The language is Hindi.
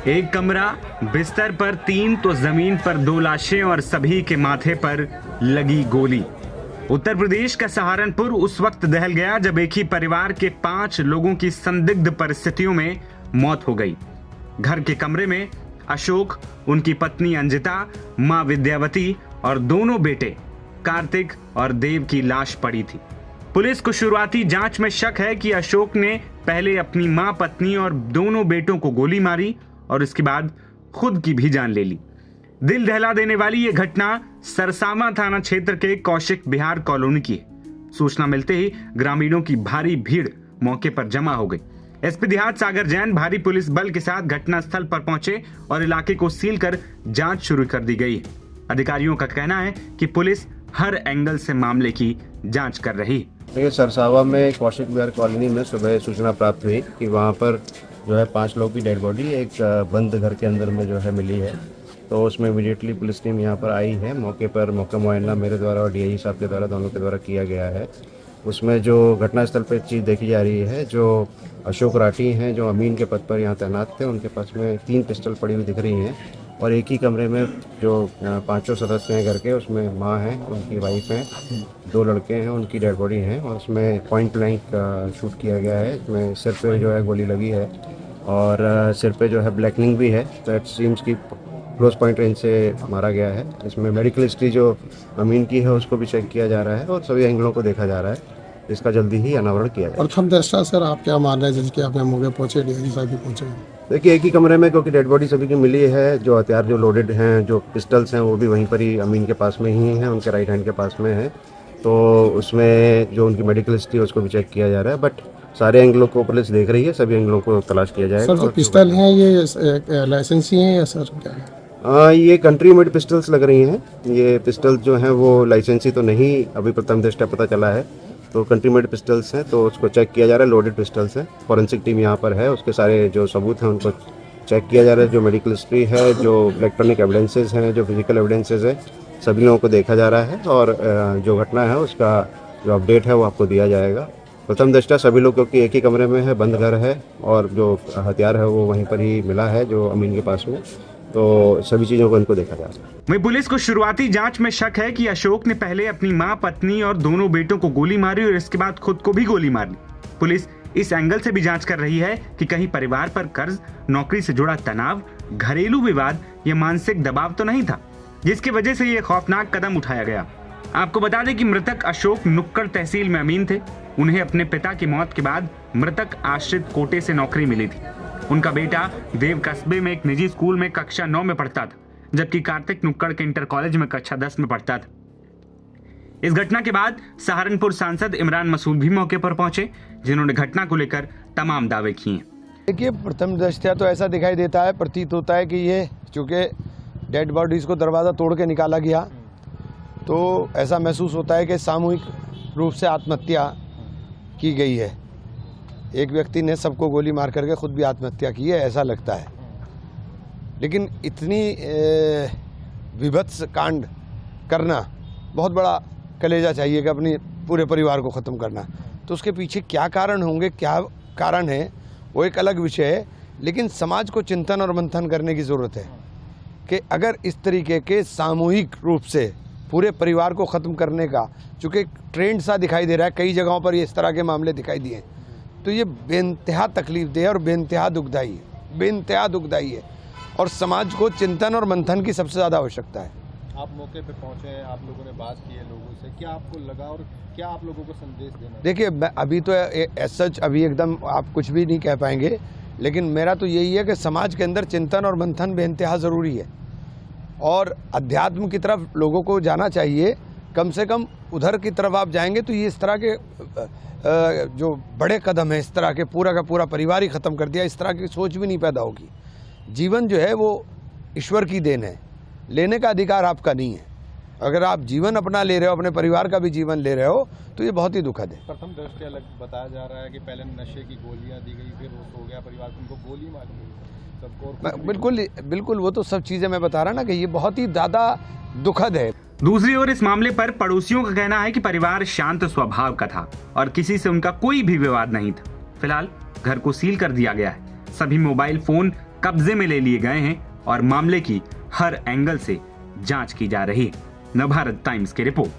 एक कमरा, बिस्तर पर 3 तो जमीन पर 2 लाशें और सभी के माथे पर लगी गोली। उत्तर प्रदेश का सहारनपुर उस वक्त दहल गया जब एक ही परिवार के 5 लोगों की संदिग्ध परिस्थितियों में मौत हो गई। घर के कमरे में अशोक, उनकी पत्नी अंजिता, मां विद्यावती और दोनों बेटे कार्तिक और देव की लाश पड़ी थी। पुलिस को शुरुआती जांच में शक है कि अशोक ने पहले अपनी मां, पत्नी और दोनों बेटों को गोली मारी और इसके बाद खुद की भी जान ले ली। दिल दहला देने वाली यह घटना सरसावा थाना क्षेत्र के कौशिक बिहार कॉलोनी की है। सूचना मिलते ही ग्रामीणों की भारी भीड़ मौके पर जमा हो गई। एसपी देहात सागर जैन भारी पुलिस बल के साथ घटनास्थल पर पहुंचे और इलाके को सील कर जांच शुरू कर दी गई। अधिकारियों का कहना है कि पुलिस हर एंगल से मामले की जांच कर रही है। ये सरसावा में कौशिक बिहार कॉलोनी में सुबह सूचना प्राप्त हुई कि वहाँ पर जो है 5 लोग की डेड बॉडी एक बंद घर के अंदर में जो है मिली है। तो उसमें इमीडिएटली पुलिस टीम यहाँ पर आई है। मौके पर मौका मुआयना मेरे द्वारा और डीआई साहब के द्वारा, दोनों के द्वारा किया गया है। उसमें जो घटनास्थल पर चीज़ देखी जा रही है, जो अशोक राठी हैं जो अमीन के पद पर यहाँ तैनात थे, उनके पास में 3 पिस्टल पड़ी हुई दिख रही हैं और एक ही कमरे में जो 5 सदस्य हैं घर के, उसमें माँ हैं, उनकी वाइफ हैं, 2 लड़के हैं, उनकी डेड बॉडी है और उसमें पॉइंट ब्लैंक शूट किया गया है। इसमें सिर पे जो है गोली लगी है और सिर पे जो है ब्लैकनिंग भी है। तो इट सीम्स की क्लोज पॉइंट रेंज से मारा गया है। इसमें मेडिकल हिस्ट्री जो अमीन की है उसको भी चेक किया जा रहा है और सभी एंगलों को देखा जा रहा है। इसका जल्दी ही अनावरण किया जाएगा। प्रथम दृष्टया सर आप क्या मान रहे हैं जिसके आप मौके पहुंचे, डीआई साहब भी पहुंचे? देखिए, एक ही कमरे में क्योंकि डेड बॉडी सभी की मिली है, जो हथियार जो लोडेड हैं, जो पिस्टल्स हैं, वो भी वहीं पर ही अमीन के पास में ही हैं, उनके राइट हैंड के पास में है। तो उसमें जो उनकी मेडिकल हिस्ट्री है उसको भी चेक किया जा रहा है। बट सारे एंगलों को पुलिस देख रही है, सभी एंगलों को तलाश किया जाएगा। सर जो पिस्टल हैं ये लाइसेंसी हैं या सर क्या है? ये कंट्री मेड पिस्टल्स लग रही हैं। ये पिस्टल जो हैं वो लाइसेंसी तो नहीं अभी प्रथम दृष्टया पता चला है। तो कंट्री मेड पिस्टल्स हैं, तो उसको चेक किया जा रहा है। लोडेड पिस्टल्स हैं। फॉरेंसिक टीम यहाँ पर है, उसके सारे जो सबूत हैं उनको चेक किया जा रहा है। जो मेडिकल हिस्ट्री है, जो इलेक्ट्रॉनिक एविडेंसेस हैं, जो फिजिकल एविडेंसेस है, सभी लोगों को देखा जा रहा है और जो घटना है उसका जो अपडेट है वो आपको दिया जाएगा। प्रथम दृष्टया सभी लोग, क्योंकि एक ही कमरे में है, बंद घर है और जो हथियार है वो वहीं पर ही मिला है जो अमीन के पास में, तो सभी चीजों को इनको देखा जा रहा है। वहीं पुलिस को शुरुआती जांच में शक है कि अशोक ने पहले अपनी मां, पत्नी और दोनों बेटों को गोली मारी और इसके बाद खुद को भी गोली मार ली। पुलिस इस एंगल से भी जांच कर रही है कि कहीं परिवार पर कर्ज, नौकरी से जुड़ा तनाव, घरेलू विवाद या मानसिक दबाव तो नहीं था जिसकी वजह से ये खौफनाक कदम उठाया गया। आपको बता दें कि मृतक अशोक नुक्कड़ तहसील में अमीन थे। उन्हें अपने पिता की मौत के बाद मृतक आश्रित कोटे से नौकरी मिली थी। उनका बेटा देव कस्बे में एक निजी स्कूल में कक्षा 9 में पढ़ता था, जबकि कार्तिक नुक्कड़ के इंटर कॉलेज में कक्षा 10 में पढ़ता था। इस घटना के बाद सहारनपुर सांसद इमरान मसूद भी मौके पर पहुंचे, जिन्होंने घटना को लेकर तमाम दावे किए। देखिए, प्रथम दृष्टया तो ऐसा दिखाई देता है, प्रतीत होता है कि ये चूँकि डेड बॉडीज़ को दरवाज़ा तोड़ के निकाला गया, तो ऐसा महसूस होता है कि सामूहिक रूप से आत्महत्या की गई है। एक व्यक्ति ने सबको गोली मार करके खुद भी आत्महत्या की है, ऐसा लगता है। लेकिन इतनी विभत्स कांड करना, बहुत बड़ा कलेजा चाहिए कि अपनी पूरे परिवार को ख़त्म करना। तो उसके पीछे क्या कारण होंगे, क्या कारण है, वो एक अलग विषय है। लेकिन समाज को चिंतन और मंथन करने की ज़रूरत है कि अगर इस तरीके के सामूहिक रूप से पूरे परिवार को ख़त्म करने का, चूँकि ट्रेंड सा दिखाई दे रहा है, कई जगहों पर ये इस तरह के मामले दिखाई दिए, तो ये बेइंतहा तकलीफदेह और बेइंतहा दुखदाई है, बेइंतहा दुखदाई है और समाज को चिंतन और मंथन की सबसे ज़्यादा आवश्यकता है। आप मौके पे पहुंचे हैं, आप लोगों ने बात की है लोगों से, क्या आपको लगा और क्या आप लोगों को संदेश देना? देखिए, अभी तो सच अभी एकदम आप कुछ भी नहीं कह पाएंगे, लेकिन मेरा तो यही है कि समाज के अंदर चिंतन और मंथन बेइंतहा ज़रूरी है और अध्यात्म की तरफ लोगों को जाना चाहिए। कम से कम उधर की तरफ आप जाएंगे तो ये इस तरह के जो बड़े कदम है, इस तरह के पूरा का पूरा परिवार ही ख़त्म कर दिया, इस तरह की सोच भी नहीं पैदा होगी। जीवन जो है वो ईश्वर की देन है, लेने का अधिकार आपका नहीं है। अगर आप जीवन अपना ले रहे हो, अपने परिवार का भी जीवन ले रहे हो, तो ये बहुत ही दुखद है। प्रथम दृष्टया बताया जा रहा है कि पहले नशे की गोलियां दी गई, फिर वो सो गया परिवार, उनको गोली मारी गई सबको। बिल्कुल बिल्कुल, वो तो सब चीज़ें मैं बता रहा ना कि ये बहुत ही ज़्यादा दुखद है। दूसरी ओर इस मामले पर पड़ोसियों का कहना है कि परिवार शांत स्वभाव का था और किसी से उनका कोई भी विवाद नहीं था। फिलहाल घर को सील कर दिया गया है। सभी मोबाइल फोन कब्जे में ले लिए गए हैं और मामले की हर एंगल से जांच की जा रही है। नवभारत टाइम्स की रिपोर्ट।